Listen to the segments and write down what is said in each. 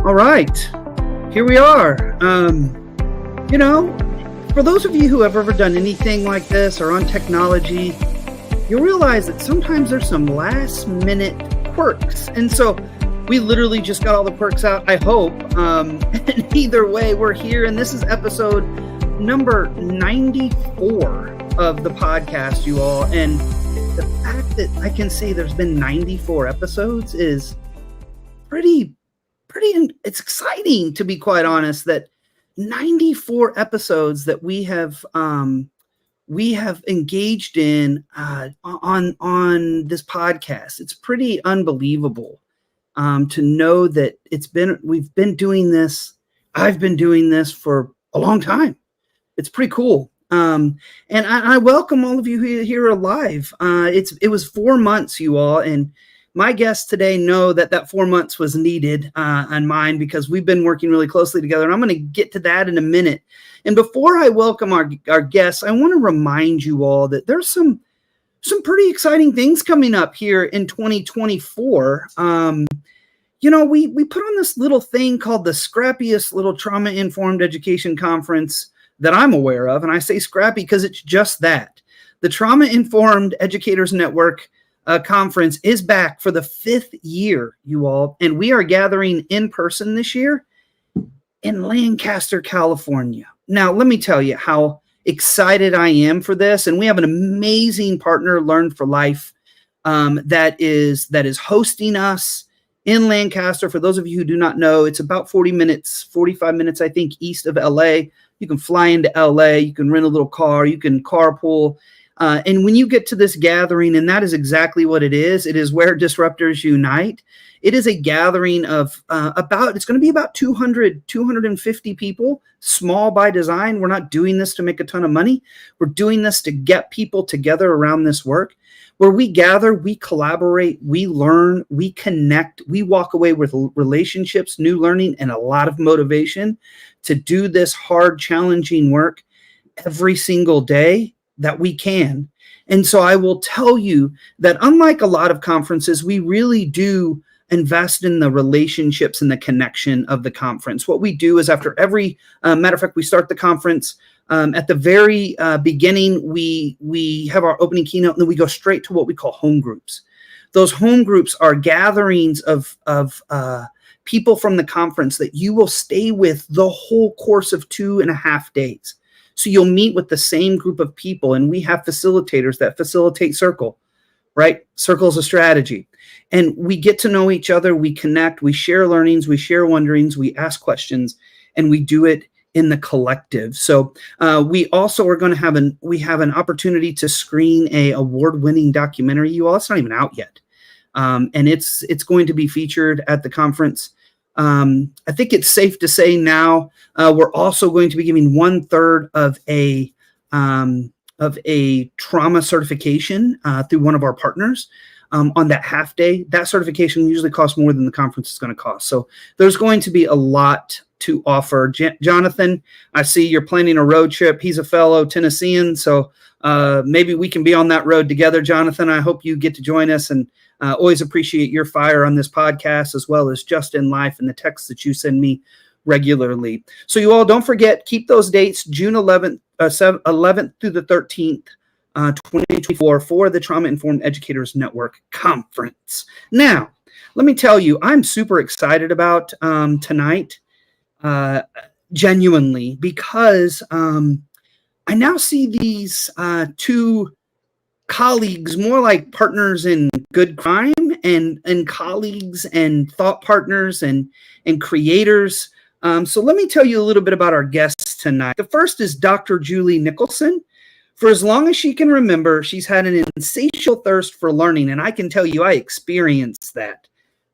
All right, here we are. For those of you who have ever done anything like this or on technology, you'll realize that sometimes there's some last minute quirks. And so we literally just got all the quirks out, I hope. And either way, we're here, and this is episode number 94 of the podcast, you all. And the fact that I can say there's been 94 episodes is pretty, it's exciting, to be quite honest, that 94 episodes that we have engaged in on this podcast. It's pretty unbelievable to know that we've been doing this. I've been doing this for a long time. It's pretty cool. And I welcome all of you here live. It was 4 months, you all, and my guests today know that 4 months was needed on mine, because we've been working really closely together, and I'm going to get to that in a minute. And before I welcome our guests, I want to remind you all that there's some pretty exciting things coming up here in 2024. We put on this little thing called the scrappiest little trauma-informed education conference that I'm aware of, and I say scrappy because it's just that. The Trauma-Informed Educators Network conference is back for the 5th year, you all, and we are gathering in person this year in Lancaster, California. Now, let me tell you how excited I am for this, and we have an amazing partner, Learn for Life, that is hosting us in Lancaster. For those of you who do not know, it's about 45 minutes, I think, east of LA. You can fly into LA, you can rent a little car, you can carpool. And when you get to this gathering, and that is exactly what it is where disruptors unite. It is a gathering of it's going to be about 250 people, small by design. We're not doing this to make a ton of money. We're doing this to get people together around this work, where we gather, we collaborate, we learn, we connect, we walk away with relationships, new learning, and a lot of motivation to do this hard, challenging work every single day that we can. And so I will tell you that unlike a lot of conferences, we really do invest in the relationships and the connection of the conference. What we do is, after every matter of fact, we start the conference at the very beginning. We have our opening keynote, and then we go straight to what we call home groups. Those home groups are gatherings of people from the conference that you will stay with the whole course of 2.5 days. So you'll meet with the same group of people, and we have facilitators that facilitate Circle, right? Circle is a strategy. And we get to know each other, we connect, we share learnings, we share wonderings, we ask questions, and we do it in the collective. So we also are going to have an opportunity to screen a award-winning documentary. You all, it's not even out yet. And it's going to be featured at the conference. I think it's safe to say now we're also going to be giving 1/3 of a trauma certification through one of our partners on that half day. That certification usually costs more than the conference is going to cost. So there's going to be a lot to offer. Jonathan, I see you're planning a road trip. He's a fellow Tennessean, so maybe we can be on that road together. Jonathan, I hope you get to join us, and always appreciate your fire on this podcast, as well as just in life and the texts that you send me regularly. So you all, don't forget, keep those dates, June 11th through the 13th, 2024, for the Trauma Informed Educators Network Conference. Now, let me tell you, I'm super excited about tonight, genuinely, because I now see these two colleagues more like partners in good crime, and colleagues and thought partners and creators. So let me tell you a little bit about our guests tonight. The first is Dr. Julie Nicholson. For as long as she can remember, she's had an insatiable thirst for learning, and I can tell you I experienced that.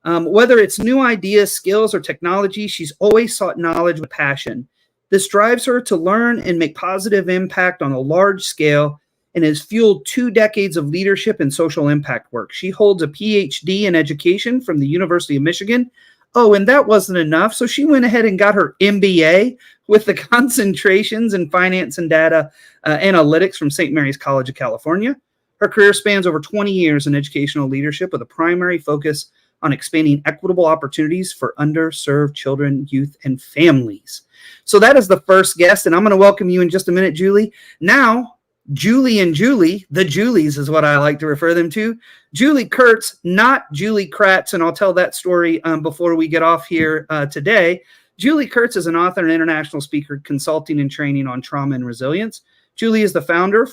Whether it's new ideas, skills, or technology, she's always sought knowledge with passion. This drives her to learn and make positive impact on a large scale, and has fueled 2 decades of leadership and social impact work. She holds a PhD in education from the University of Michigan. Oh, and that wasn't enough, so she went ahead and got her MBA with the concentrations in finance and data analytics from St. Mary's College of California. Her career spans over 20 years in educational leadership, with a primary focus on expanding equitable opportunities for underserved children, youth, and families. So that is the first guest, and I'm going to welcome you in just a minute, Julie. Now, Julie and Julie, the Julies is what I like to refer them to. Julie Kurtz, not Julie Kratz, and I'll tell that story before we get off here today. Julie Kurtz is an author and international speaker consulting and training on trauma and resilience. Julie is the founder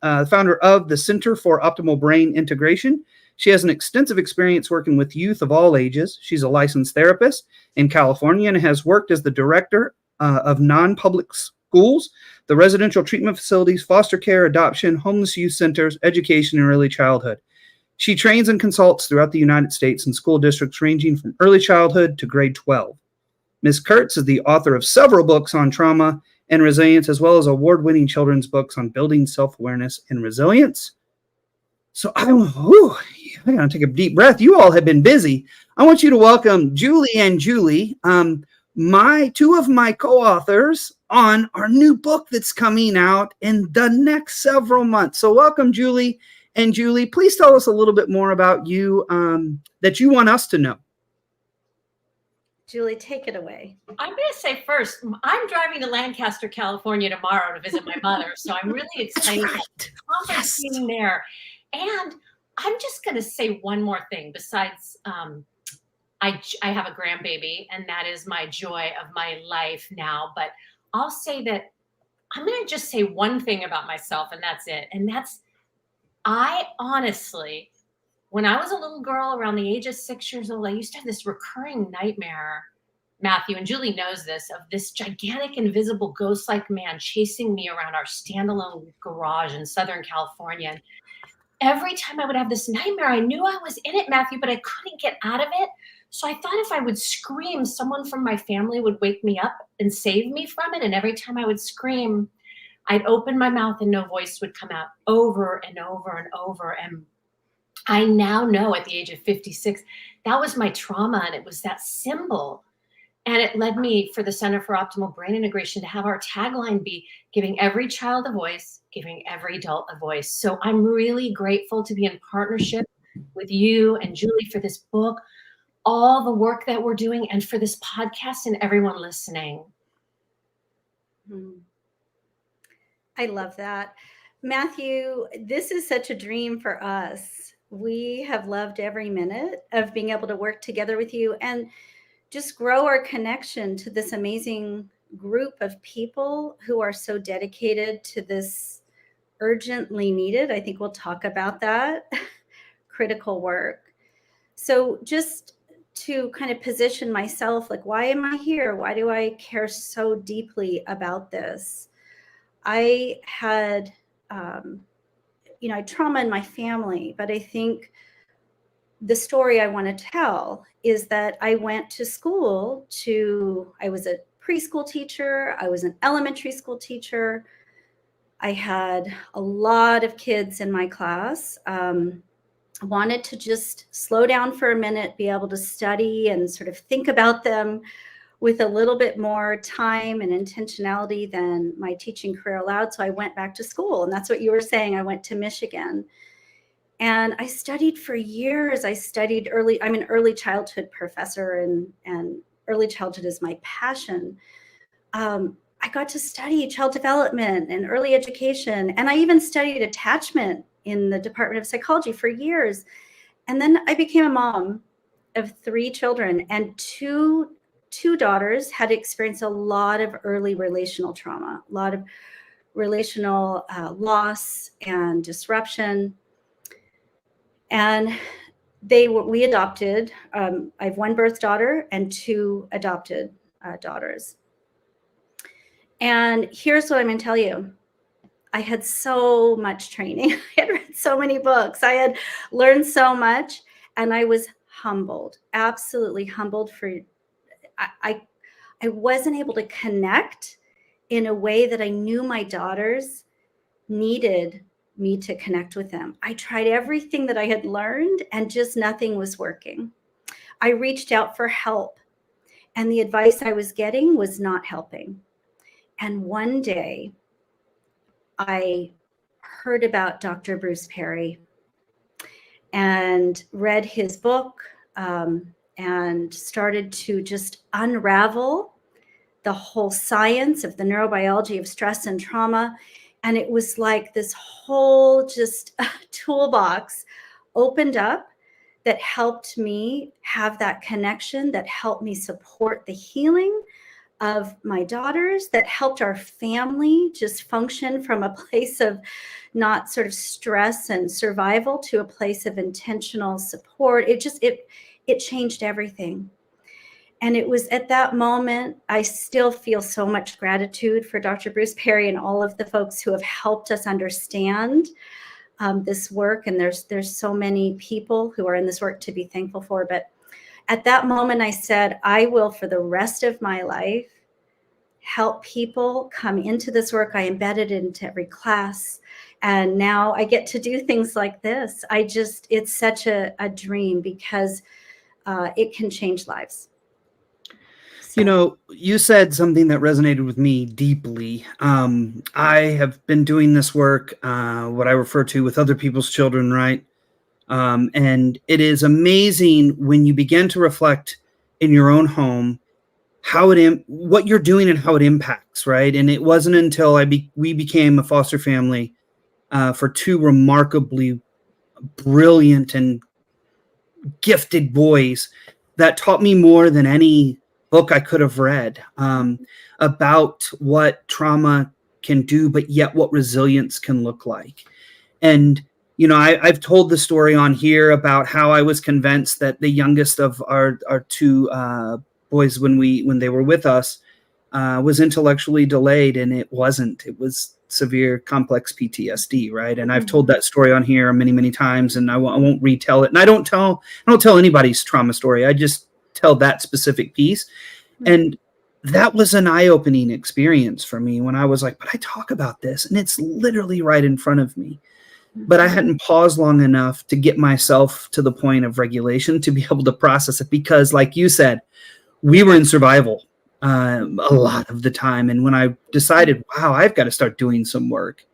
of the Center for Optimal Brain Integration. She has an extensive experience working with youth of all ages. She's a licensed therapist in California and has worked as the director of non-public schools, the residential treatment facilities, foster care, adoption, homeless youth centers, education, and early childhood. She trains and consults throughout the United States in school districts ranging from early childhood to grade 12. Ms. Kurtz is the author of several books on trauma and resilience, as well as award-winning children's books on building self-awareness and resilience. So I gotta take a deep breath. You all have been busy. I want you to welcome Julie and Julie, two of my co-authors on our new book that's coming out in the next several months. So welcome, Julie and Julie. Please tell us a little bit more about you that you want us to know. Julie, take it away. I'm going to say first, I'm driving to Lancaster, California tomorrow to visit my mother. So I'm really excited about being there. And I'm just going to say one more thing besides I have a grandbaby, and that is my joy of my life now. But I'll say that I'm going to just say one thing about myself, and that's it. And that's, I honestly, when I was a little girl around the age of 6 years old, I used to have this recurring nightmare, Matthew, and Julie knows this, of this gigantic invisible ghost-like man chasing me around our standalone garage in Southern California. And every time I would have this nightmare, I knew I was in it, Matthew, but I couldn't get out of it. So I thought if I would scream, someone from my family would wake me up and save me from it. And every time I would scream, I'd open my mouth and no voice would come out over and over and over. And I now know at the age of 56, that was my trauma, and it was that symbol. And it led me for the Center for Optimal Brain Integration to have our tagline be giving every child a voice, giving every adult a voice. So I'm really grateful to be in partnership with you and Julie for this book, all the work that we're doing, and for this podcast and everyone listening. I love that. Matthew, this is such a dream for us. We have loved every minute of being able to work together with you and just grow our connection to this amazing group of people who are so dedicated to this urgently needed, I think we'll talk about that, critical work. So just to kind of position myself, like, why am I here? Why do I care so deeply about this? I had, trauma in my family, but I think the story I want to tell is that I went to school I was a preschool teacher. I was an elementary school teacher. I had a lot of kids in my class. Wanted to just slow down for a minute, be able to study and sort of think about them with a little bit more time and intentionality than my teaching career allowed. So I went back to school, and that's what you were saying. I went to Michigan. And I studied for years. I'm an early childhood professor, and early childhood is my passion. I got to study child development and early education. And I even studied attachment in the Department of Psychology for years. And then I became a mom of 3 children, and two daughters had experienced a lot of early relational trauma, a lot of relational loss and disruption. And we adopted. I have 1 birth daughter and 2 adopted daughters. And here's what I'm going to tell you. I had so much training. I had read so many books. I had learned so much, and I was humbled, absolutely humbled I wasn't able to connect in a way that I knew my daughters needed me to connect with them. I tried everything that I had learned, and just nothing was working. I reached out for help, and the advice I was getting was not helping. And one day I heard about Dr. Bruce Perry and read his book, and started to just unravel the whole science of the neurobiology of stress and trauma. And it was like this whole just toolbox opened up that helped me have that connection, that helped me support the healing of my daughters, that helped our family just function from a place of not sort of stress and survival to a place of intentional support. It changed everything. And it was at that moment, I still feel so much gratitude for Dr. Bruce Perry and all of the folks who have helped us understand this work. And there's so many people who are in this work to be thankful for. But at that moment, I said, I will, for the rest of my life, help people come into this work. I embedded it into every class. And now I get to do things like this. It's such a dream because it can change lives. You know, you said something that resonated with me deeply. I have been doing this work, what I refer to with other people's children, right? And it is amazing when you begin to reflect in your own home what you're doing and how it impacts, right? And it wasn't until we became a foster family for two remarkably brilliant and gifted boys that taught me more than any book I could have read about what trauma can do, but yet what resilience can look like. And, you know, I've told the story on here about how I was convinced that the youngest of our two boys when they were with us was intellectually delayed, and it wasn't. It was severe complex PTSD, right? And I've told that story on here many, many times, and I won't retell it. And I don't tell anybody's trauma story. I just tell that specific piece. And that was an eye-opening experience for me when I was like, but I talk about this and it's literally right in front of me. But I hadn't paused long enough to get myself to the point of regulation to be able to process it, because like you said, we were in survival a lot of the time. And when I decided, wow, I've got to start doing some work,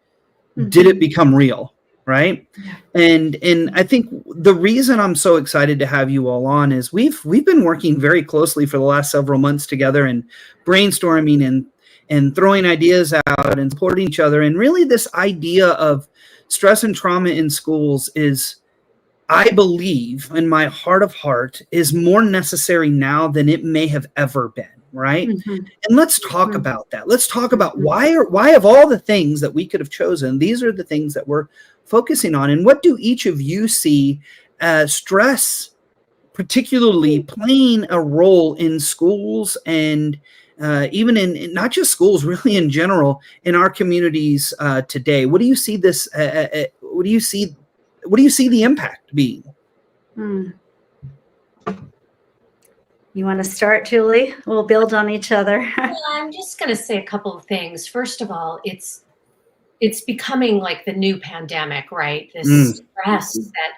did it become real? Right. Yeah. And I think the reason I'm so excited to have you all on is we've been working very closely for the last several months together and brainstorming and throwing ideas out and supporting each other. And really this idea of stress and trauma in schools is, I believe in my heart of heart, is more necessary now than it may have ever been. Right. And let's talk about that. Let's talk about why of all the things that we could have chosen, these are the things that we're focusing on. And what do each of you see as stress, particularly playing a role in schools and even in not just schools, really in general, in our communities today? What do you see this? What do you see the impact being? You want to start, Julie? We'll build on each other. Well, I'm just going to say a couple of things. First of all, it's becoming like the new pandemic, right? This stress that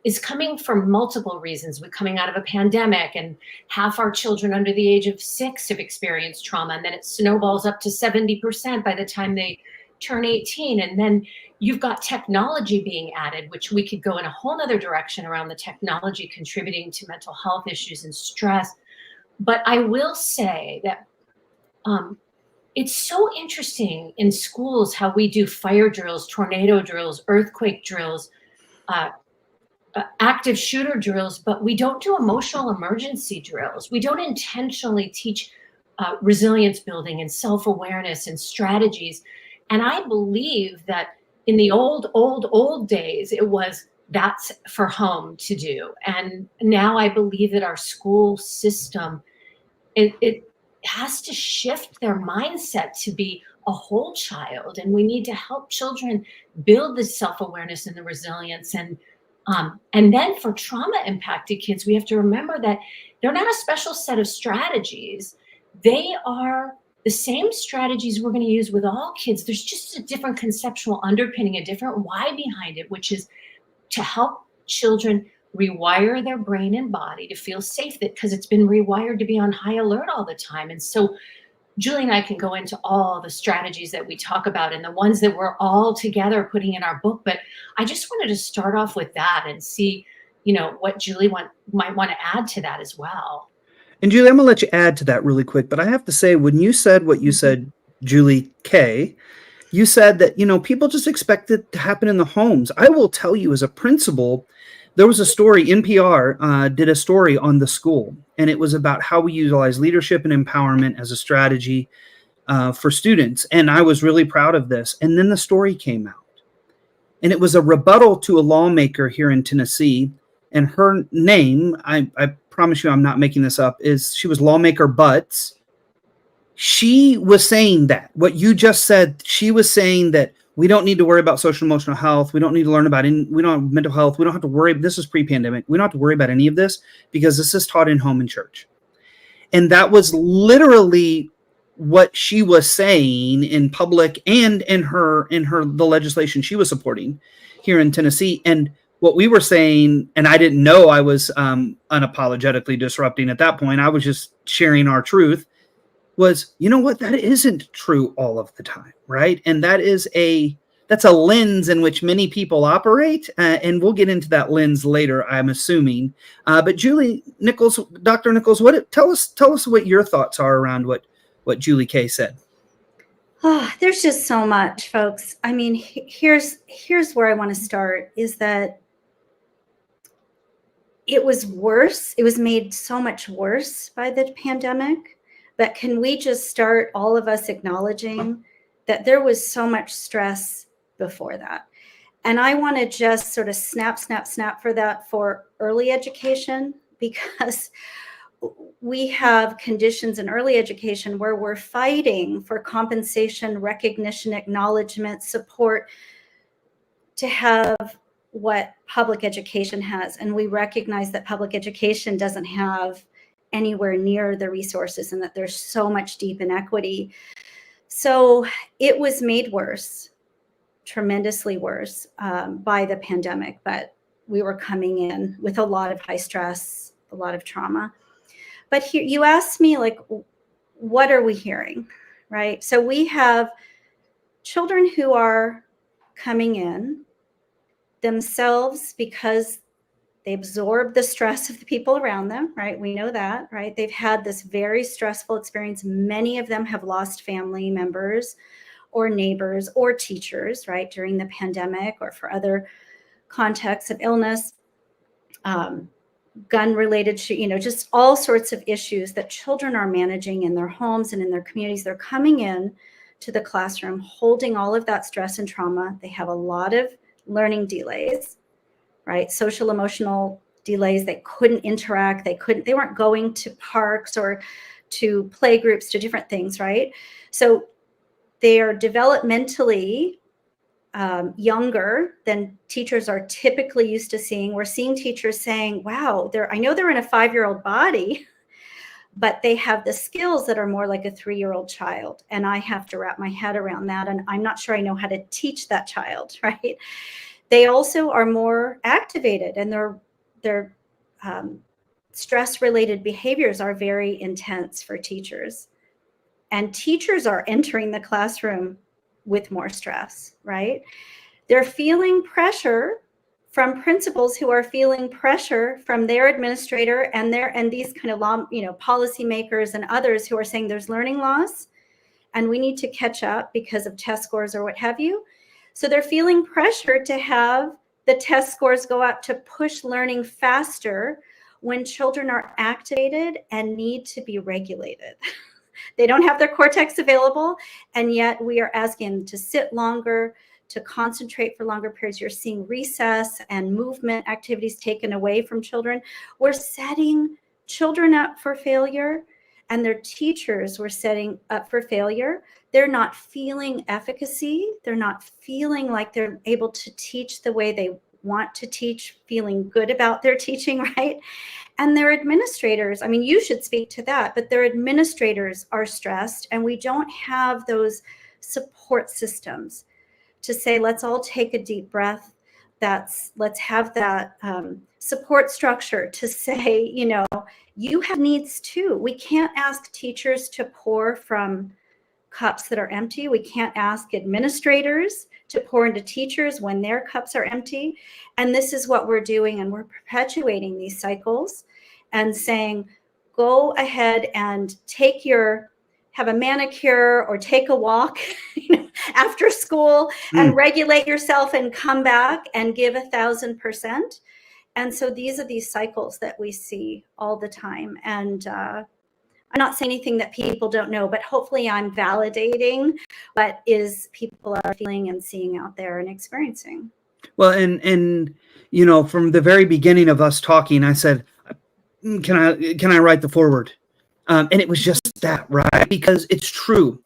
is coming from multiple reasons. We're coming out of a pandemic, and half our children under the age of 6 have experienced trauma, and then it snowballs up to 70% by the time they turn 18. And then you've got technology being added, which we could go in a whole other direction around the technology contributing to mental health issues and stress. But I will say that it's so interesting in schools how we do fire drills, tornado drills, earthquake drills, active shooter drills, but we don't do emotional emergency drills. We don't intentionally teach resilience building and self-awareness and strategies. And I believe that in the old days, it was that's for home to do. And now I believe that our school system, it has to shift their mindset to be a whole child. And we need to help children build the self-awareness and the resilience. And then for trauma impacted kids, we have to remember that they're not a special set of strategies. They are the same strategies we're going to use with all kids. There's just a different conceptual underpinning, a different why behind it, which is to help children rewire their brain and body to feel safe, because it's been rewired to be on high alert all the time. And so Julie and I can go into all the strategies that we talk about and the ones that we're all together putting in our book. But I just wanted to start off with that and see, what Julie might want to add to that as well. And Julie, I'm gonna let you add to that really quick, but I have to say, when you said what you said, Julie K, you said that, people just expect it to happen in the homes. I will tell you, as a principal, there was a story, NPR did a story on the school, and it was about how we utilize leadership and empowerment as a strategy for students. And I was really proud of this. And then the story came out, and it was a rebuttal to a lawmaker here in Tennessee. And her name, I promise you I'm not making this up, she was Lawmaker Butts. She was saying that, what you just said, she was saying that we don't need to worry about social emotional health. We don't need to learn about we don't have mental health. We don't have to worry. This is pre-pandemic. We don't have to worry about any of this because this is taught in home and church. And that was literally what she was saying in public and in the legislation she was supporting here in Tennessee. And what we were saying, and I didn't know I was unapologetically disrupting at that point, I was just sharing our truth, was, that isn't true all of the time, right? And that's a lens in which many people operate, and we'll get into that lens later, I'm assuming. But Julie Nichols, Dr. Nichols, tell us what your thoughts are around what Julie K said. Oh, there's just so much, folks. I mean, here's where I want to start, is that it was worse. It was made so much worse by the pandemic. But can we just start, all of us, acknowledging that there was so much stress before that? And I want to just sort of snap for that for early education, because we have conditions in early education where we're fighting for compensation, recognition, acknowledgement, support to have what public education has. And we recognize that public education doesn't have anywhere near the resources, and that there's so much deep inequity. So it was made worse, tremendously worse, by the pandemic, but we were coming in with a lot of high stress, a lot of trauma. But here, you asked me, like, what are we hearing, right? So we have children who are coming in themselves because they absorb the stress of the people around them, right? We know that, right? They've had this very stressful experience. Many of them have lost family members or neighbors or teachers, right, during the pandemic or for other contexts of illness, gun-related, just all sorts of issues that children are managing in their homes and in their communities. They're coming in to the classroom holding all of that stress and trauma. They have a lot of learning delays, right? Social emotional delays. They couldn't interact. They weren't going to parks or to play groups, to different things, right? So they are developmentally younger than teachers are typically used to seeing. We're seeing teachers saying, wow, I know they're in a 5-year-old body, but they have the skills that are more like a 3-year-old child. And I have to wrap my head around that. And I'm not sure I know how to teach that child, right? They also are more activated, and their stress-related behaviors are very intense for teachers. And teachers are entering the classroom with more stress, right? They're feeling pressure from principals who are feeling pressure from their administrator and these kind of policymakers and others who are saying there's learning loss and we need to catch up because of test scores or what have you. So they're feeling pressure to have the test scores go up to push learning faster when children are activated and need to be regulated. They don't have their cortex available, and yet we are asking them to sit longer, to concentrate for longer periods. You're seeing recess and movement activities taken away from children. We're setting children up for failure, and their teachers were setting up for failure. They're not feeling efficacy. They're not feeling like they're able to teach the way they want to teach, feeling good about their teaching, right? And their administrators, I mean, you should speak to that, but their administrators are stressed, and we don't have those support systems to say, let's all take a deep breath. Let's have that support structure to say, you have needs too. We can't ask teachers to pour from cups that are empty. We can't ask administrators to pour into teachers when their cups are empty. And this is what we're doing. And we're perpetuating these cycles and saying, go ahead and have a manicure or take a walk after school and regulate yourself and come back and give 1,000%. And so these are these cycles that we see all the time. And I'm not saying anything that people don't know, but hopefully I'm validating what is people are feeling and seeing out there and experiencing. Well, and from the very beginning of us talking, I said, can I write the foreword? And it was just that, right? Because it's true.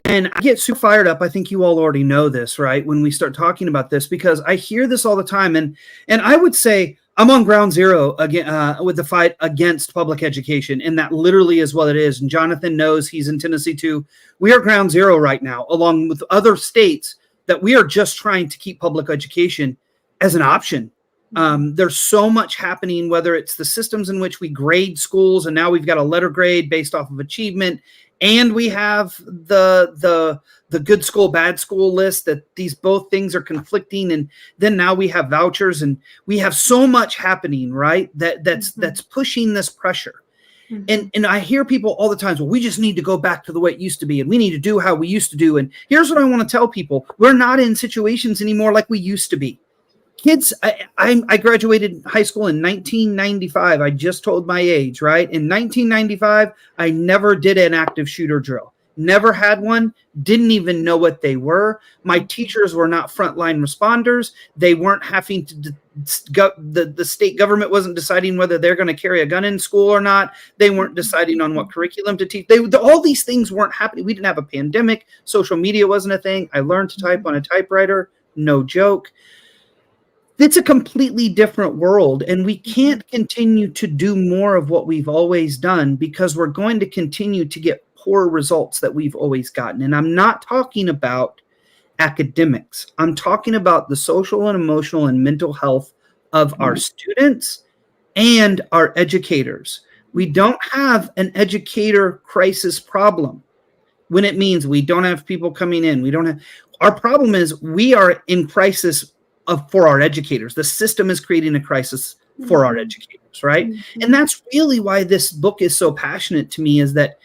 And I get super fired up. I think you all already know this, right? When we start talking about this, because I hear this all the time. And I would say I'm on ground zero again with the fight against public education. And that literally is what it is. And Jonathan knows, he's in Tennessee too. We are ground zero right now, along with other states, that we are just trying to keep public education as an option. There's so much happening, whether it's the systems in which we grade schools, and now we've got a letter grade based off of achievement, and we have the good school, bad school list, that these both things are conflicting. And then now we have vouchers, and we have so much happening, right? That's pushing this pressure. And I hear people all the time, well, we just need to go back to the way it used to be, and we need to do how we used to do. And here's what I want to tell people. We're not in situations anymore like we used to be. Kids, I graduated high school in 1995. I just told my age, right? In 1995, I never did an active shooter drill. Never had one. Didn't even know what they were. My teachers were not frontline responders. They weren't having to, the state government wasn't deciding whether they're going to carry a gun in school or not. They weren't deciding on what curriculum to teach. All these things weren't happening. We didn't have a pandemic. Social media wasn't a thing. I learned to type on a typewriter. No joke. It's a completely different world, and we can't continue to do more of what we've always done, because we're going to continue to get poor results that we've always gotten. And I'm not talking about academics. I'm talking about the social and emotional and mental health of our students and our educators. We don't have an educator crisis problem when it means we don't have people coming in. Our problem is we are in crisis for our educators. The system is creating a crisis for our educators, right? And that's really why this book is so passionate to me, is that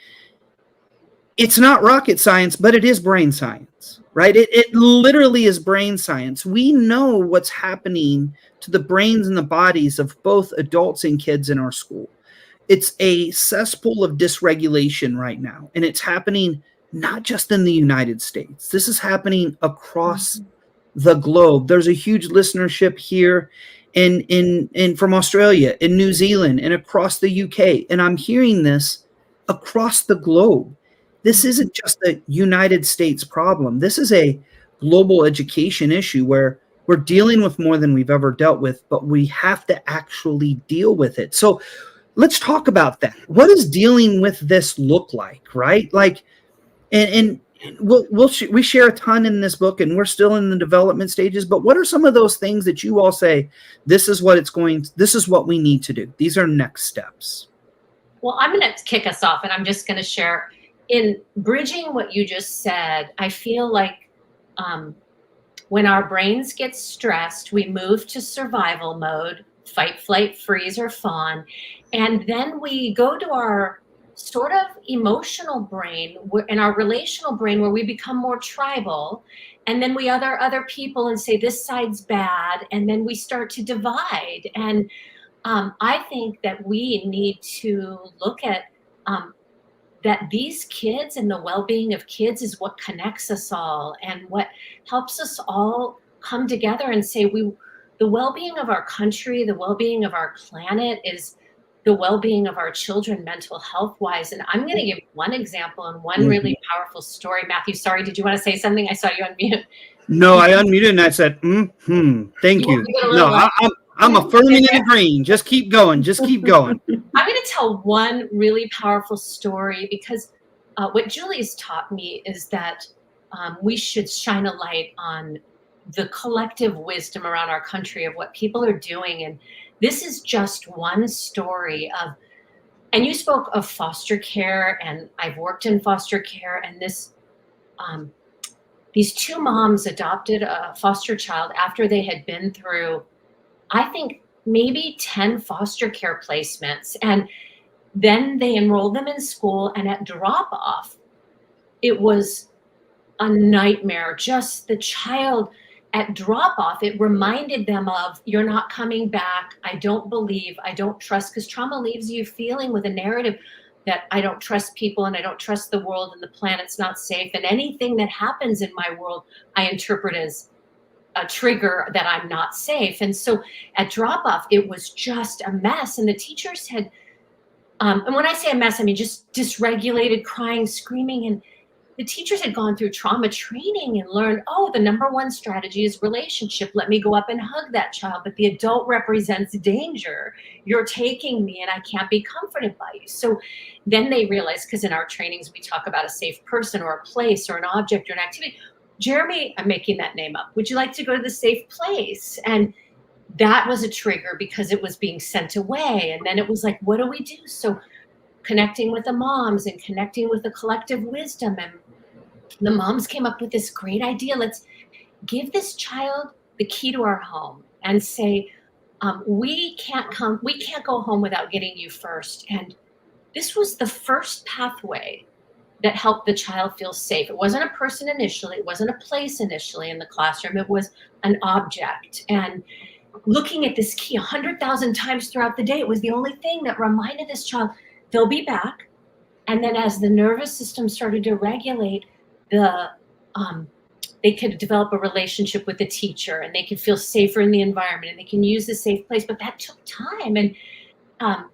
it's not rocket science, but it is brain science, right? It literally is brain science. We know what's happening to the brains and the bodies of both adults and kids in our school. It's a cesspool of dysregulation right now, and it's happening not just in the United States. This is happening across the globe. There's a huge listenership here in from Australia, in New Zealand, and across the UK. And I'm hearing this across the globe. This isn't just a United States problem. This is a global education issue where we're dealing with more than we've ever dealt with, but we have to actually deal with it. So let's talk about that. What does dealing with this look like, right? Like, and we share a ton in this book, and we're still in the development stages, but what are some of those things that you all say, this is what we need to do? These are next steps. Well, I'm going to kick us off, and I'm just going to share, in bridging what you just said, I feel like when our brains get stressed, we move to survival mode, fight, flight, freeze, or fawn. And then we go to our sort of emotional brain and our relational brain, where we become more tribal. And then we other people and say, this side's bad. And then we start to divide. And I think that we need to look at that these kids and the well-being of kids is what connects us all, and what helps us all come together and say, the well-being of our country, the well-being of our planet is the well-being of our children, mental health wise. And I'm going to give one example and one really powerful story. Matthew, sorry, did you want to say something? I saw you unmute. No, I unmuted and I said, thank you. No, I'm affirming and agreeing. Just keep going. Just keep going. I'm going to tell one really powerful story, because what Julie's taught me is that we should shine a light on the collective wisdom around our country of what people are doing. And this is just one story of, and you spoke of foster care, and I've worked in foster care, and this these two moms adopted a foster child after they had been through, I think, maybe 10 foster care placements. And then they enrolled them in school, and at drop off, it was a nightmare. Just the child at drop off, it reminded them of, you're not coming back. I don't believe, I don't trust, because trauma leaves you feeling with a narrative that I don't trust people and I don't trust the world and the planet's not safe. And anything that happens in my world, I interpret as a trigger that I'm not safe. And so at drop off, it was just a mess. And the teachers had, and when I say a mess, I mean just dysregulated, crying, screaming. And the teachers had gone through trauma training and learned, oh, the number one strategy is relationship. Let me go up and hug that child. But the adult represents danger. You're taking me and I can't be comforted by you. So then they realized, because in our trainings, we talk about a safe person or a place or an object or an activity. Jeremy, I'm making that name up. Would you like to go to the safe place? And that was a trigger because it was being sent away. And then it was like, what do we do? So connecting with the moms and connecting with the collective wisdom. And the moms came up with this great idea. Let's give this child the key to our home and say, we can't go home without getting you first. And this was the first pathway that helped the child feel safe. It wasn't a person initially. It wasn't a place initially in the classroom. It was an object. And looking at this key 100,000 times throughout the day, it was the only thing that reminded this child, they'll be back. And then as the nervous system started to regulate, they could develop a relationship with the teacher and they could feel safer in the environment and they can use the safe place. But that took time and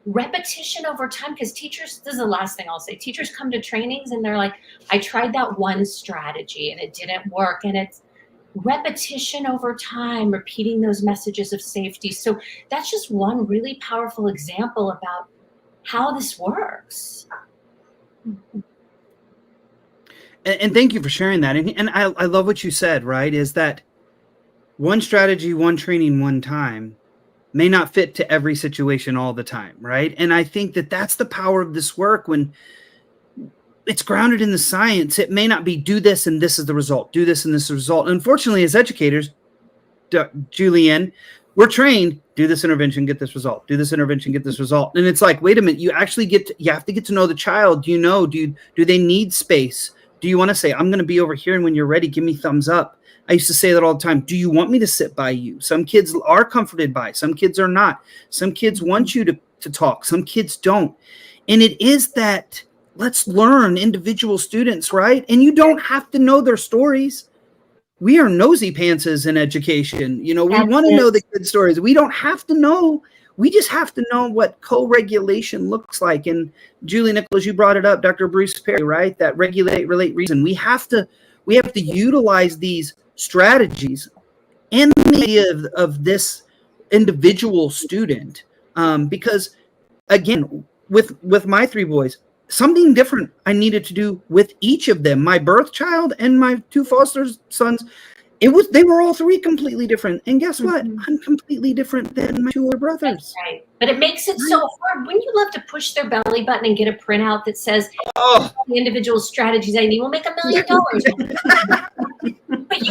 repetition over time, because teachers, this is the last thing I'll say, teachers come to trainings and they're like, I tried that one strategy and it didn't work. And it's repetition over time, repeating those messages of safety. So that's just one really powerful example about how this works. And thank you for sharing that. And I love what you said, right? Is that one strategy, one training, one time may not fit to every situation all the time, right? And I think that that's the power of this work. When it's grounded in the science, it may not be do this and this is the result, do this and this is the result. Unfortunately, as educators, Julianne, we're trained, do this intervention, get this result, do this intervention, get this result. And it's like, wait a minute, you actually you have to get to know the child. Do they need space? Do you want to say, I'm going to be over here, and when you're ready, give me thumbs up? I used to say that all the time. Do you want me to sit by you? Some kids are comforted by, some kids are not. Some kids want you to talk, some kids don't. And it is that, let's learn individual students, right? And you don't have to know their stories. We are nosy pantses in education. We want to know the good stories. We don't have to know. We just have to know what co-regulation looks like. And Julie Nichols, you brought it up, Dr. Bruce Perry, right? That regulate, relate, reason. We have to utilize these strategies and the idea of this individual student. Because again, with my three boys, something different I needed to do with each of them. My birth child and my two foster sons, they were all three completely different. And guess what? I'm completely different than my two older brothers. That's right. But it makes it so hard. Wouldn't you love to push their belly button and get a printout that says, the individual strategies I need will make $1 million?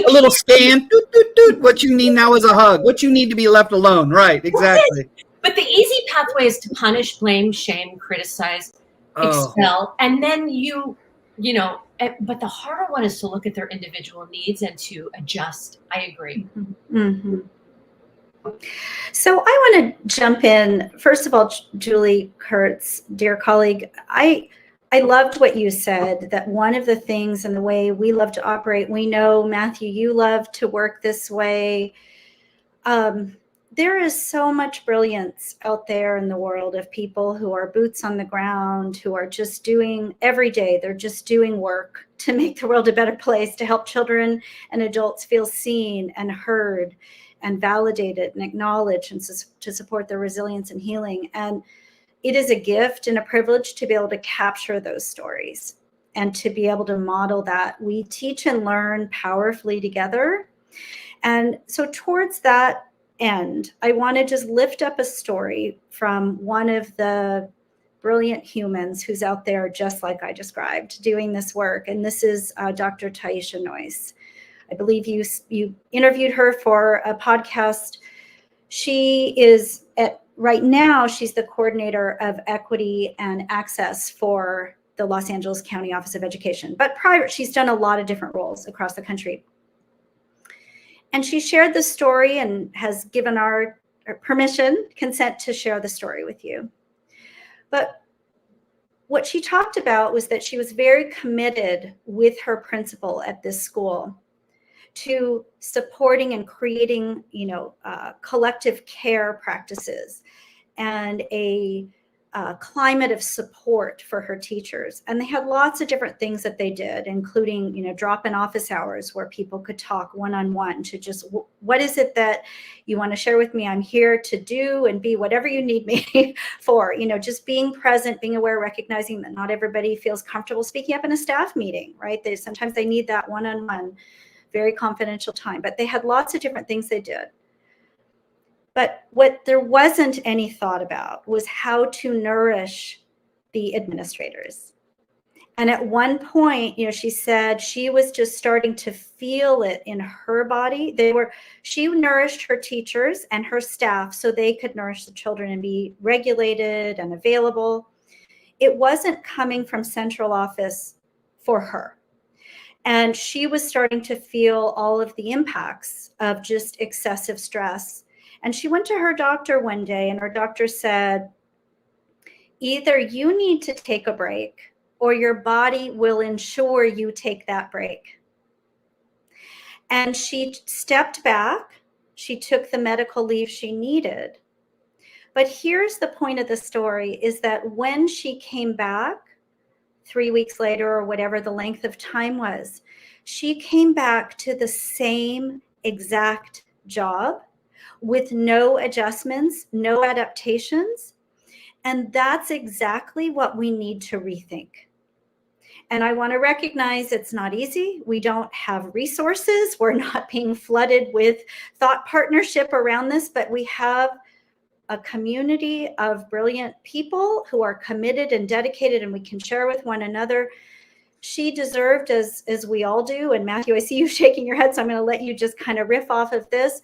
A little scan. Doot, doot, doot. What you need now is a hug. What you need to be left alone. Right. Exactly. But the easy pathway is to punish, blame, shame, criticize, expel. And then but the harder one is to look at their individual needs and to adjust. I agree. Mm-hmm. So I want to jump in. First of all, Julie Kurtz, dear colleague, I loved what you said, that one of the things and the way we love to operate, we know, Mathew, you love to work this way. There is so much brilliance out there in the world of people who are boots on the ground, who are just doing every day. They're just doing work to make the world a better place, to help children and adults feel seen and heard and validated and acknowledged, and to support their resilience and healing. And it is a gift and a privilege to be able to capture those stories and to be able to model that. We teach and learn powerfully together. And so towards that end, I want to just lift up a story from one of the brilliant humans who's out there, just like I described, doing this work. And this is Dr. Taisha Noyce. I believe you interviewed her for a podcast. She is right now, she's the coordinator of equity and access for the Los Angeles County Office of Education. But prior, she's done a lot of different roles across the country. And she shared the story and has given our permission, consent to share the story with you. But what she talked about was that she was very committed with her principal at this school to supporting and creating, collective care practices and a climate of support for her teachers. And they had lots of different things that they did, including, drop-in office hours where people could talk one-on-one to just, what is it that you want to share with me? I'm here to do and be whatever you need me for, just being present, being aware, recognizing that not everybody feels comfortable speaking up in a staff meeting, right? Sometimes they need that one-on-one, very confidential time, but they had lots of different things they did. But what there wasn't any thought about was how to nourish the administrators. And at one point, she said she was just starting to feel it in her body. She nourished her teachers and her staff so they could nourish the children and be regulated and available. It wasn't coming from central office for her. And she was starting to feel all of the impacts of just excessive stress. And she went to her doctor one day, and her doctor said, either you need to take a break or your body will ensure you take that break. And she stepped back. She took the medical leave she needed. But here's the point of the story, is that when she came back 3 weeks later, or whatever the length of time was, she came back to the same exact job with no adjustments, no adaptations. And that's exactly what we need to rethink. And I want to recognize it's not easy. We don't have resources. We're not being flooded with thought partnership around this, but we have a community of brilliant people who are committed and dedicated, and we can share with one another. She deserved, as we all do, and Mathew, I see you shaking your head, so I'm going to let you just kind of riff off of this.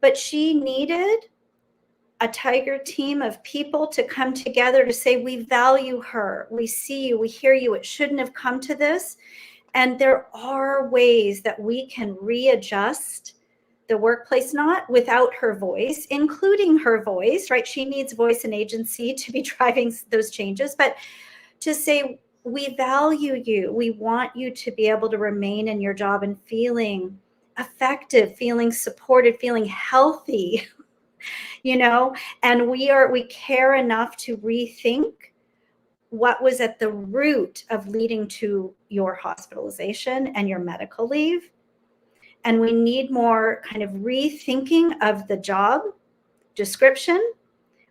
But she needed a tiger team of people to come together to say, we value her, we see you, we hear you, it shouldn't have come to this. And there are ways that we can readjust the workplace, not without her voice, including her voice, right? She needs voice and agency to be driving those changes, but to say, we value you, we want you to be able to remain in your job and feeling effective, feeling supported, feeling healthy, and we care enough to rethink what was at the root of leading to your hospitalization and your medical leave. And we need more kind of rethinking of the job description.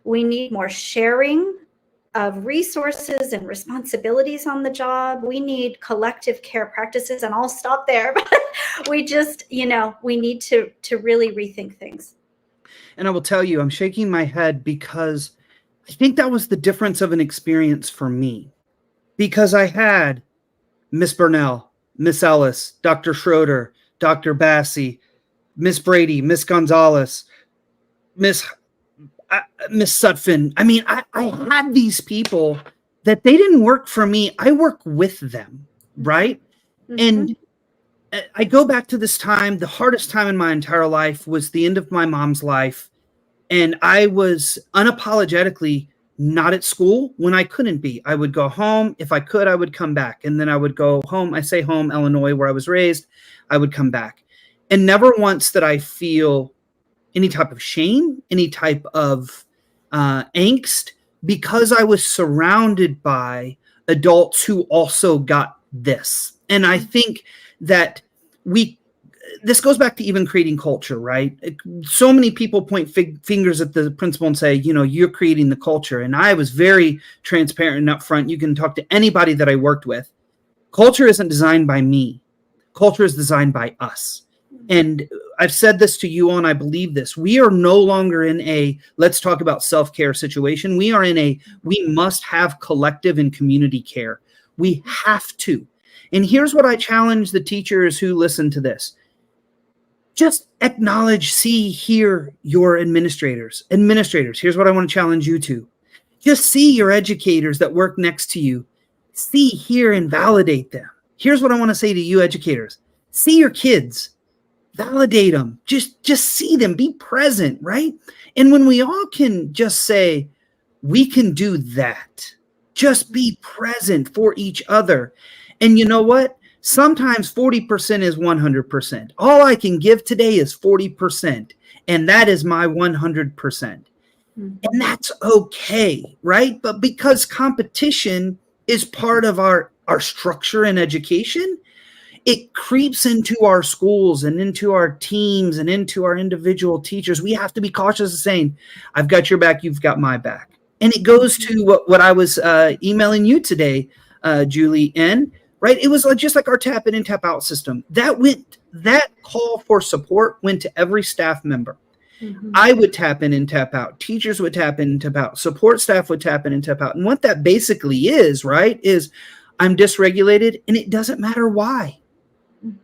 We need more sharing of resources and responsibilities on the job. We need collective care practices, and I'll stop there. But we just, we need to really rethink things. And I will tell you, I'm shaking my head because I think that was the difference of an experience for me. Because I had Miss Burnell, Miss Ellis, Dr. Schroeder, Dr. Bassi, Miss Brady, Miss Gonzalez, Miss Sutphin. I mean, I had these people that they didn't work for me. I work with them, right? Mm-hmm. And I go back to this time. The hardest time in my entire life was the end of my mom's life. And I was unapologetically not at school when I couldn't be. I would go home. If I could, I would come back. And then I would go home. I say home, Illinois, where I was raised. I would come back. And never once did I feel any type of shame, any type of angst, because I was surrounded by adults who also got this. And I think that this goes back to even creating culture, right? So many people point fingers at the principal and say, you're creating the culture. And I was very transparent and upfront. You can talk to anybody that I worked with. Culture isn't designed by me. Culture is designed by us. And I've said this to you all, and I believe this. We are no longer in a let's talk about self-care situation. We are in we must have collective and community care. We have to. And here's what I challenge the teachers who listen to this. Just acknowledge, see, hear your administrators. Administrators, here's what I want to challenge you to. Just see your educators that work next to you. See, hear, and validate them. Here's what I want to say to you educators. See your kids. Validate them. Just see them. Be present, right? And when we all can just say, we can do that. Just be present for each other. And you know what? Sometimes 40% is 100%. All I can give today is 40%. And that is my 100%. And that's okay, right? But because competition is part of our structure in education, it creeps into our schools and into our teams and into our individual teachers. We have to be cautious of saying, I've got your back, you've got my back. And it goes to what I was emailing you today, Julie, and right, it was just like our tap in and tap out system. That call for support went to every staff member. I would tap in and tap out. Teachers would tap in and tap out. Support staff would tap in and tap out. And what that basically is, right, is I'm dysregulated and it doesn't matter why.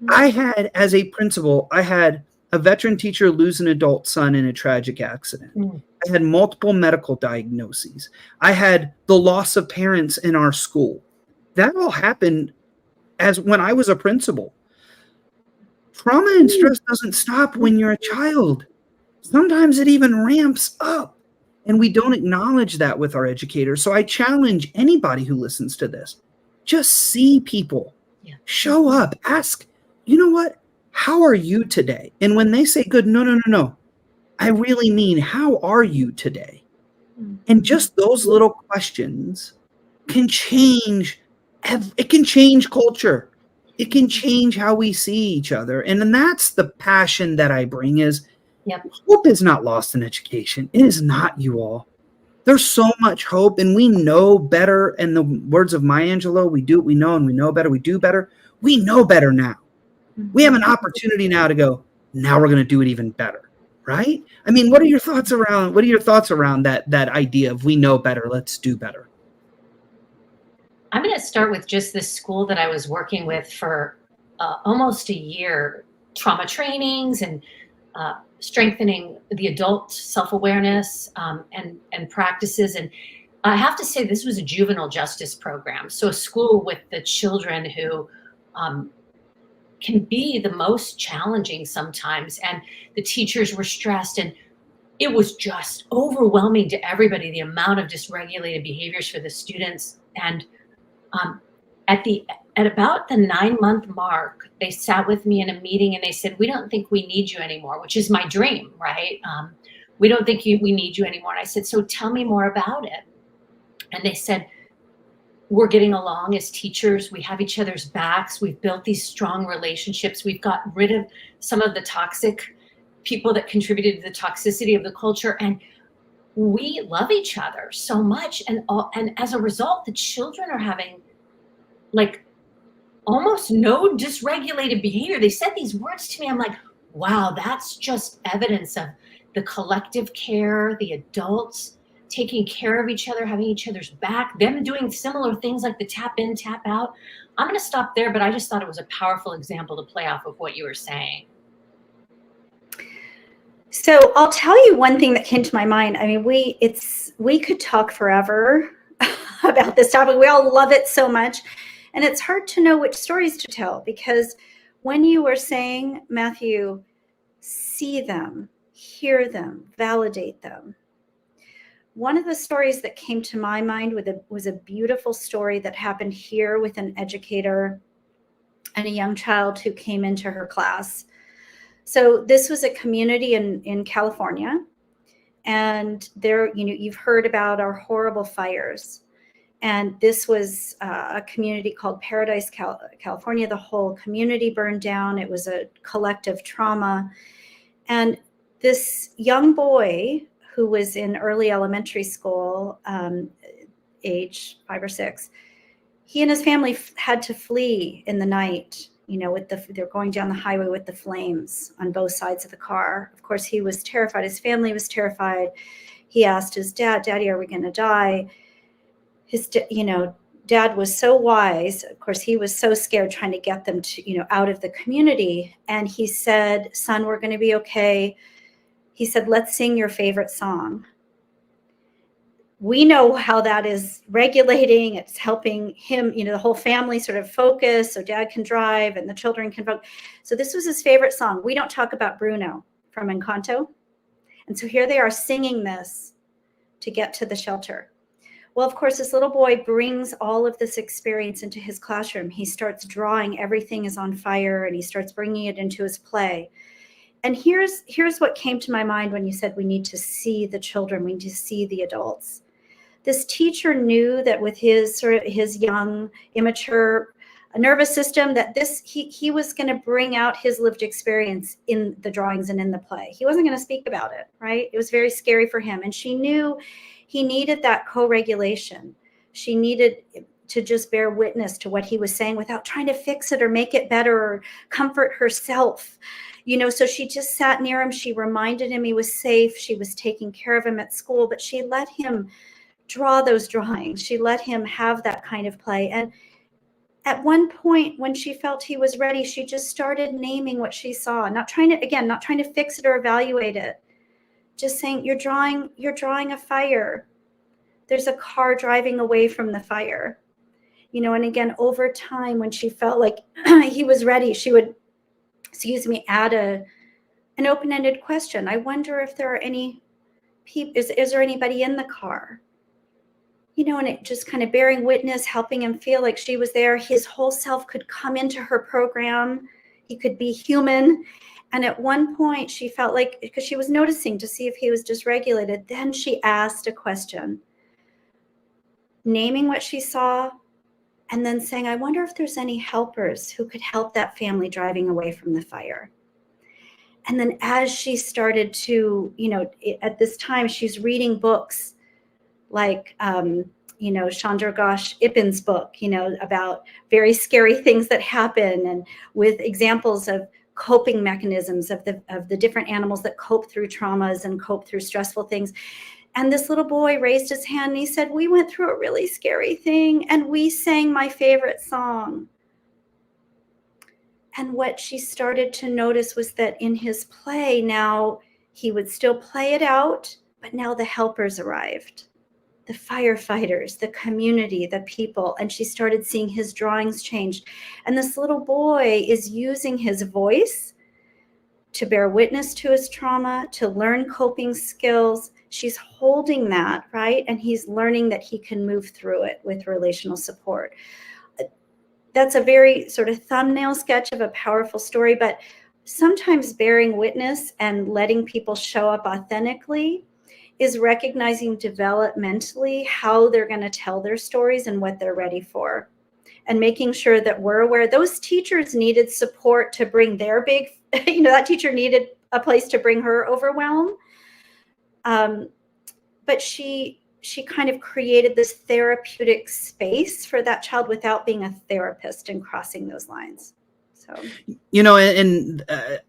I had, as a principal, I had a veteran teacher lose an adult son in a tragic accident. I had multiple medical diagnoses. I had the loss of parents in our school. That all happened as when I was a principal. Trauma and stress doesn't stop when you're a child. Sometimes it even ramps up, and we don't acknowledge that with our educators. So I challenge anybody who listens to this, just see people, show up, ask, you know what, how are you today? And when they say good, no, I really mean, how are you today? And just those little questions can change, it can change culture. It can change how we see each other. And then that's the passion that I bring is, hope is not lost in education. It is not, you all. There's so much hope, and we know better. In the words of Maya Angelou, we do what we know, and we know better. We do better. We know better now. We have an opportunity now to go, now we're going to do it even better, right? I mean, what are your thoughts around that idea of we know better, let's do better? I'm going to start with just this school that I was working with for almost a year, trauma trainings and strengthening the adult self-awareness and practices. And I have to say, this was a juvenile justice program. So a school with the children who can be the most challenging sometimes. And the teachers were stressed, and it was just overwhelming to everybody, the amount of dysregulated behaviors for the students. And at about the 9-month mark, they sat with me in a meeting and they said, we don't think we need you anymore, which is my dream, right? We don't think we need you anymore. And I said, so tell me more about it. And they said, we're getting along as teachers. We have each other's backs. We've built these strong relationships. We've got rid of some of the toxic people that contributed to the toxicity of the culture. And we love each other so much. And as a result, the children are having like almost no dysregulated behavior. They said these words to me. I'm like, wow, that's just evidence of the collective care, the adults taking care of each other, having each other's back, them doing similar things like the tap in, tap out. I'm going to stop there, but I just thought it was a powerful example to play off of what you were saying. So I'll tell you one thing that came to my mind. I mean, we could talk forever about this topic. We all love it so much. And it's hard to know which stories to tell, because when you were saying, Mathew, see them, hear them, validate them. One of the stories that came to my mind was a beautiful story that happened here with an educator and a young child who came into her class. So this was a community in California, and there, you've heard about our horrible fires. And this was a community called Paradise, California. The whole community burned down. It was a collective trauma. And this young boy who was in early elementary school, age 5 or 6, he and his family had to flee in the night, they're going down the highway with the flames on both sides of the car. Of course, he was terrified. His family was terrified. He asked his dad, Daddy, are we going to die? Dad was so wise. Of course, he was so scared trying to get them to, out of the community. And he said, son, we're going to be okay. He said, let's sing your favorite song. We know how that is regulating. It's helping him, the whole family sort of focus so Dad can drive and the children can focus. So this was his favorite song. We don't talk about Bruno from Encanto. And so here they are singing this to get to the shelter. Well, of course, this little boy brings all of this experience into his classroom. He starts drawing, everything is on fire, and he starts bringing it into his play. And here's what came to my mind when you said we need to see the children, we need to see the adults. This teacher knew that with his young, immature nervous system, that he was going to bring out his lived experience in the drawings and in the play. He wasn't going to speak about it, right? It was very scary for him. And she knew he needed that co-regulation. She needed to just bear witness to what he was saying without trying to fix it or make it better or comfort herself. So she just sat near him. She reminded him he was safe. She was taking care of him at school, but she let him draw those drawings. She let him have that kind of play. And at one point when she felt he was ready, she just started naming what she saw, not trying to fix it or evaluate it. Just saying, you're drawing a fire. There's a car driving away from the fire. And again, over time, when she felt like he was ready, she would, add an open-ended question. I wonder if there are any people, is there anybody in the car? And it just kind of bearing witness, helping him feel like she was there. His whole self could come into her program. He could be human. And at one point she felt like, because she was noticing to see if he was dysregulated, then she asked a question, naming what she saw, and then saying, I wonder if there's any helpers who could help that family driving away from the fire. And then as she started to, at this time, she's reading books like, Chandra Ghosh Ipin's book, about very scary things that happen, and with examples of coping mechanisms of the different animals that cope through traumas and cope through stressful things. And this little boy raised his hand and he said, we went through a really scary thing and we sang my favorite song. And what she started to notice was that in his play now, he would still play it out, but now the helpers arrived. The firefighters, the community, the people, and she started seeing his drawings change. And this little boy is using his voice to bear witness to his trauma, to learn coping skills. She's holding that, right? And he's learning that he can move through it with relational support. That's a very sort of thumbnail sketch of a powerful story, but sometimes bearing witness and letting people show up authentically is recognizing developmentally how they're going to tell their stories and what they're ready for, and making sure that we're aware. Those teachers needed support to bring their big, that teacher needed a place to bring her overwhelm. But she kind of created this therapeutic space for that child without being a therapist and crossing those lines. So,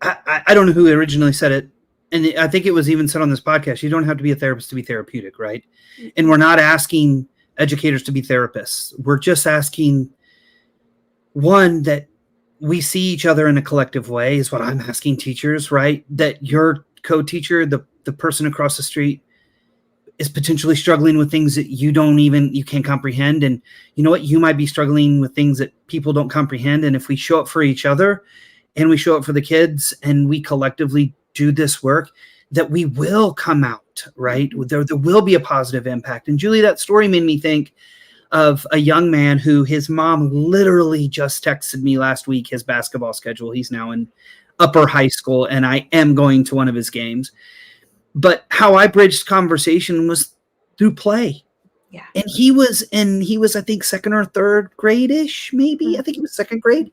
I don't know who originally said it. And I think it was even said on this podcast, you don't have to be a therapist to be therapeutic, right? Mm-hmm. And we're not asking educators to be therapists. We're just asking, one, that we see each other in a collective way is what I'm asking teachers, right? That your co-teacher, the person across the street, is potentially struggling with things that you can't comprehend. And you know what? You might be struggling with things that people don't comprehend. And if we show up for each other and we show up for the kids and we collectively do this work, that we will come out, right? There will be a positive impact. And Julie, that story made me think of a young man who his mom literally just texted me last week, his basketball schedule. He's now in upper high school and I am going to one of his games. But how I bridged conversation was through play. Yeah. And he was, I think, second or third grade-ish, maybe. Mm-hmm. I think he was second grade.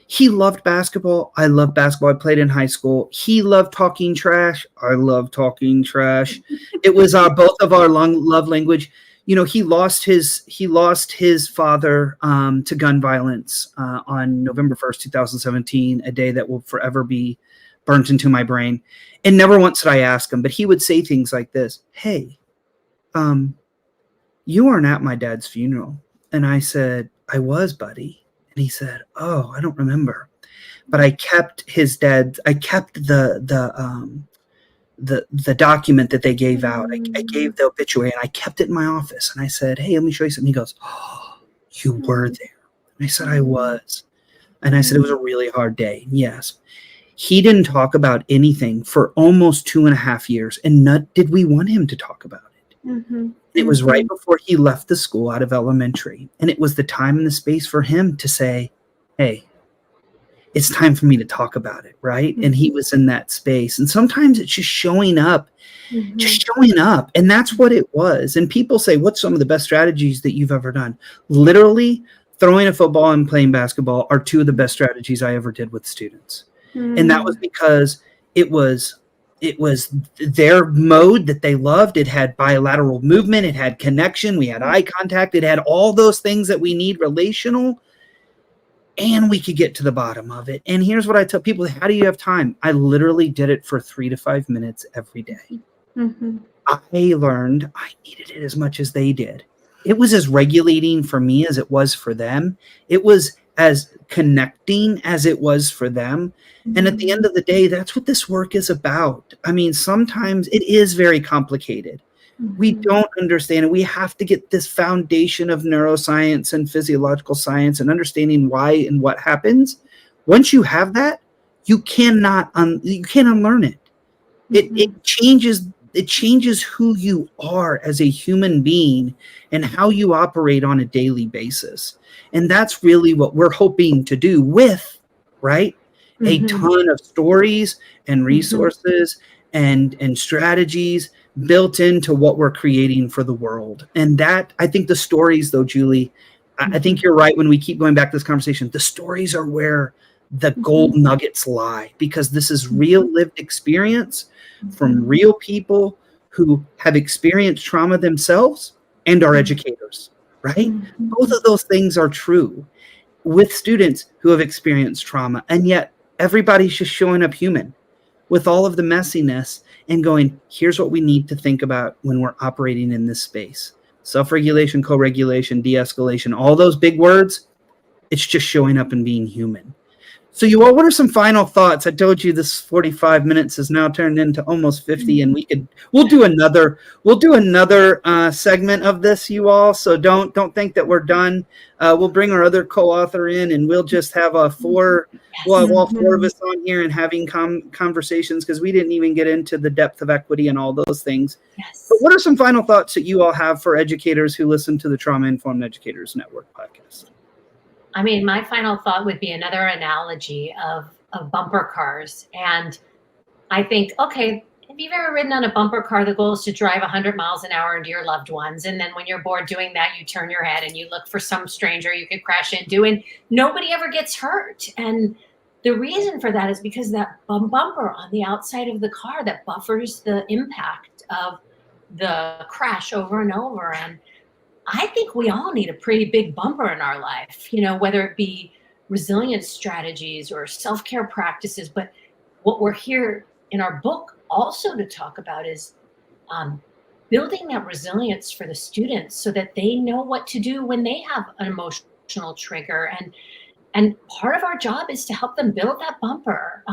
He loved basketball. I loved basketball. I played in high school. He loved talking trash. I love talking trash. It was both of our love language. He lost his father to gun violence on November 1st, 2017, a day that will forever be burnt into my brain. And never once did I ask him, but he would say things like this: hey, you weren't at my dad's funeral. And I said, I was, buddy. And he said, oh, I don't remember. But I kept the document that they gave out. I gave the obituary and I kept it in my office. And I said, hey, let me show you something. He goes, oh, you were there. And I said, I was. And I said, it was a really hard day. Yes. He didn't talk about anything for almost 2.5 years. And not did we want him to talk about it. Mm-hmm. It was right before he left the school out of elementary. And it was the time and the space for him to say, hey, it's time for me to talk about it, right? And he was in that space. And sometimes it's just showing up, And that's what it was. And people say, what's some of the best strategies that you've ever done? Literally, throwing a football and playing basketball are two of the best strategies I ever did with students. And that was because it was their mode that they loved. It had bilateral movement. It had connection. We had eye contact. It had all those things that we need relational. And we could get to the bottom of it. And here's what I tell people. How do you have time? I literally did it for 3 to 5 minutes every day. I learned I needed it as much as they did. It was as regulating for me as it was for them. It was as connecting as it was for them. And at the end of the day, that's what this work is about. I mean, sometimes it is very complicated. We don't understand it. We have to get this foundation of neuroscience and physiological science and understanding why and what happens. Once you have that, you can't unlearn it. It changes who you are as a human being and how you operate on a daily basis. And that's really what we're hoping to do with, right? A ton of stories and resources and strategies built into what we're creating for the world. And that, I think the stories though, Julie, I think you're right when we keep going back to this conversation. The stories are where the gold nuggets lie, because this is real lived experience from real people who have experienced trauma themselves and are educators, right? Both of those things are true with students who have experienced trauma. And yet everybody's just showing up human with all of the messiness and going, here's what we need to think about when we're operating in this space. Self-regulation, co-regulation, de-escalation, all those big words, it's just showing up and being human. So you all, what are some final thoughts? I told you this 45 minutes has now turned into almost 50, and we'll do another segment of this, you all. So don't think that we're done. We'll bring our other co-author in, and we'll just have all 4 of us on here and having conversations, because we didn't even get into the depth of equity and all those things. Yes. But what are some final thoughts that you all have for educators who listen to the Trauma Informed Educators Network podcast? I mean, my final thought would be another analogy of bumper cars. And I think, okay, if you've ever ridden on a bumper car, the goal is to drive 100 miles an hour into your loved ones. And then when you're bored doing that, you turn your head and you look for some stranger you could crash into, and nobody ever gets hurt. And the reason for that is because that bumper on the outside of the car that buffers the impact of the crash over and over. And I think we all need a pretty big bumper in our life, whether it be resilience strategies or self-care practices. But what we're here in our book also to talk about is building that resilience for the students so that they know what to do when they have an emotional trigger. And part of our job is to help them build that bumper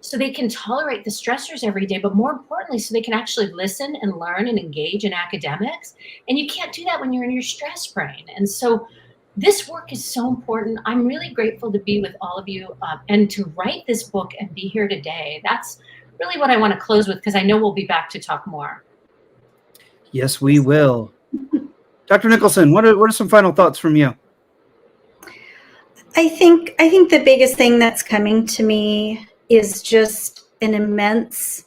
so they can tolerate the stressors every day, but more importantly, so they can actually listen and learn and engage in academics. And you can't do that when you're in your stress brain. And so this work is so important. I'm really grateful to be with all of you and to write this book and be here today. That's really what I want to close with, because I know we'll be back to talk more. Yes, we will. Dr. Nicholson, what are some final thoughts from you? I think the biggest thing that's coming to me is just an immense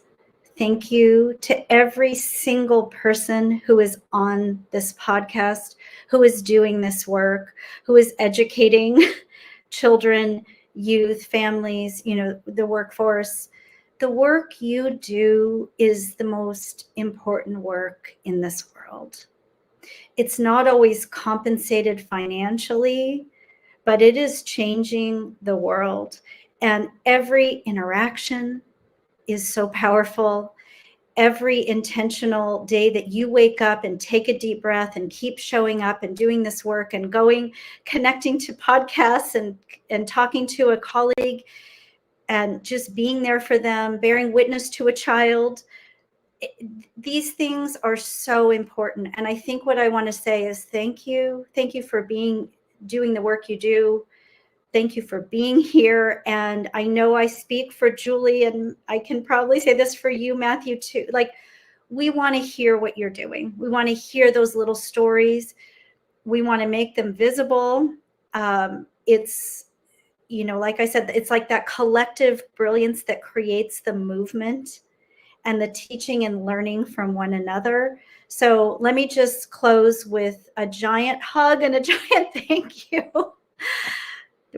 thank you to every single person who is on this podcast, who is doing this work, who is educating children, youth, families, the workforce. The work you do is the most important work in this world. It's not always compensated financially, but it is changing the world. And every interaction is so powerful. every intentional day that you wake up and take a deep breath and keep showing up and doing this work and connecting to podcasts and talking to a colleague and just being there for them, bearing witness to a child. These things are so important. And I think what I want to say is thank you. Thank you for doing the work you do. Thank you for being here. And I know I speak for Julie, and I can probably say this for you, Mathew, too. Like, we want to hear what you're doing. We want to hear those little stories. We want to make them visible. It's, like I said, it's like that collective brilliance that creates the movement and the teaching and learning from one another. So let me just close with a giant hug and a giant thank you.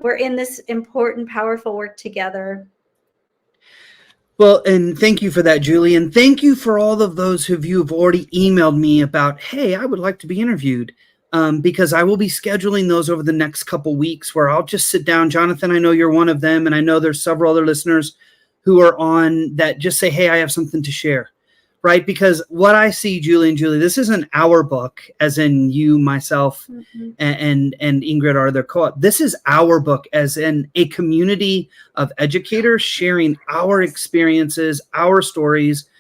We're in this important, powerful work together. Well, and thank you for that, Julie. And thank you for all of those of you who've already emailed me about, hey, I would like to be interviewed. Because I will be scheduling those over the next couple weeks where I'll just sit down. Jonathan, I know you're one of them. And I know there's several other listeners who are on that just say, hey, I have something to share. Right? Because what I see, Julie and Julie, this isn't our book, as in you, myself, and Ingrid are their co-op. This is our book, as in a community of educators sharing our experiences, our stories,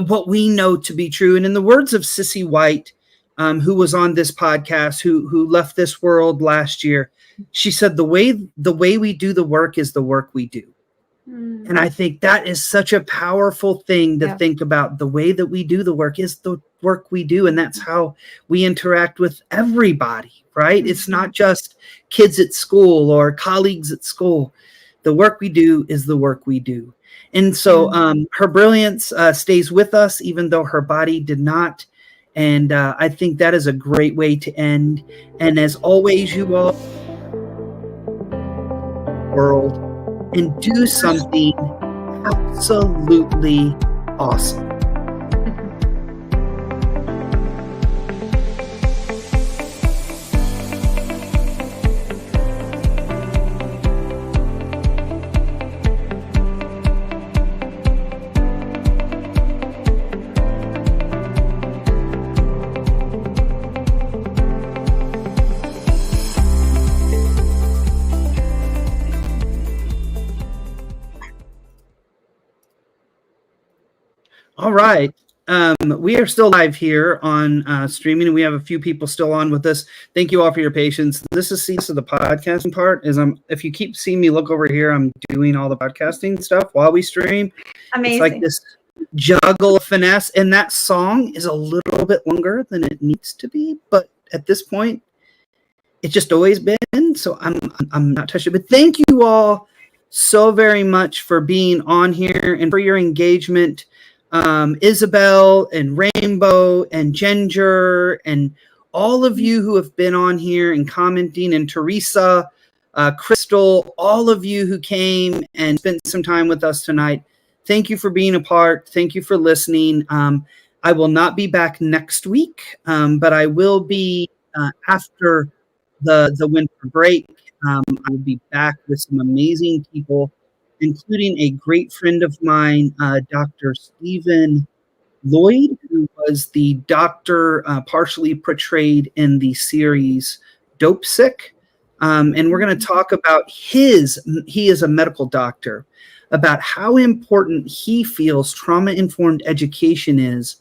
what we know to be true. And in the words of Sissy White, who was on this podcast, who left this world last year, she said, the way we do the work is the work we do. And I think that is such a powerful thing to think about. The way that we do the work is the work we do. And that's how we interact with everybody, right? It's not just kids at school or colleagues at school. The work we do is the work we do. And so her brilliance stays with us, even though her body did not. And I think that is a great way to end. And as always, you all world and do something absolutely awesome. All right. We are still live here on streaming, and we have a few people still on with us. Thank you all for your patience. This is the podcasting part. If you keep seeing me look over here, I'm doing all the podcasting stuff while we stream. Amazing. It's like this juggle of finesse, and that song is a little bit longer than it needs to be, but at this point, it's just always been. So I'm not touching it. But thank you all so very much for being on here and for your engagement. Isabel and Rainbow and Ginger and all of you who have been on here and commenting, and Teresa, Crystal, all of you who came and spent some time with us tonight. Thank you for being a part. Thank you for listening. I will not be back next week, but I will be after the winter break. I will be back with some amazing people, including a great friend of mine, Dr. Stephen Lloyd, who was the doctor partially portrayed in the series Dope Sick. And we're going to talk about he is a medical doctor, about how important he feels trauma-informed education is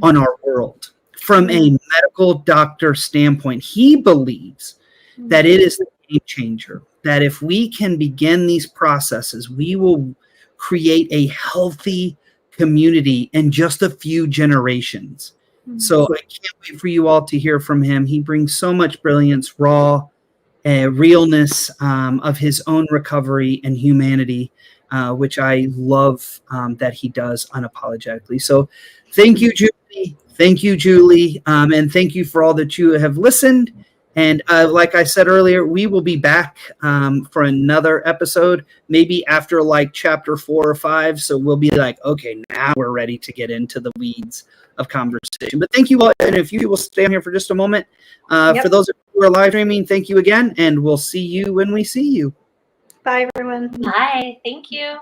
on our world. From a medical doctor standpoint, he believes that it is the game changer. That if we can begin these processes, we will create a healthy community in just a few generations. So I can't wait for you all to hear from him. He brings so much brilliance, raw realness of his own recovery and humanity, which I love that he does unapologetically. So thank you, Julie. Thank you, Julie. And thank you for all that you have listened. And like I said earlier, we will be back for another episode, maybe after like chapter 4 or 5. So we'll be like, okay, now we're ready to get into the weeds of conversation. But thank you all. And if you will stay on here for just a moment, for those who are live streaming, thank you again. And we'll see you when we see you. Bye, everyone. Bye. Thank you.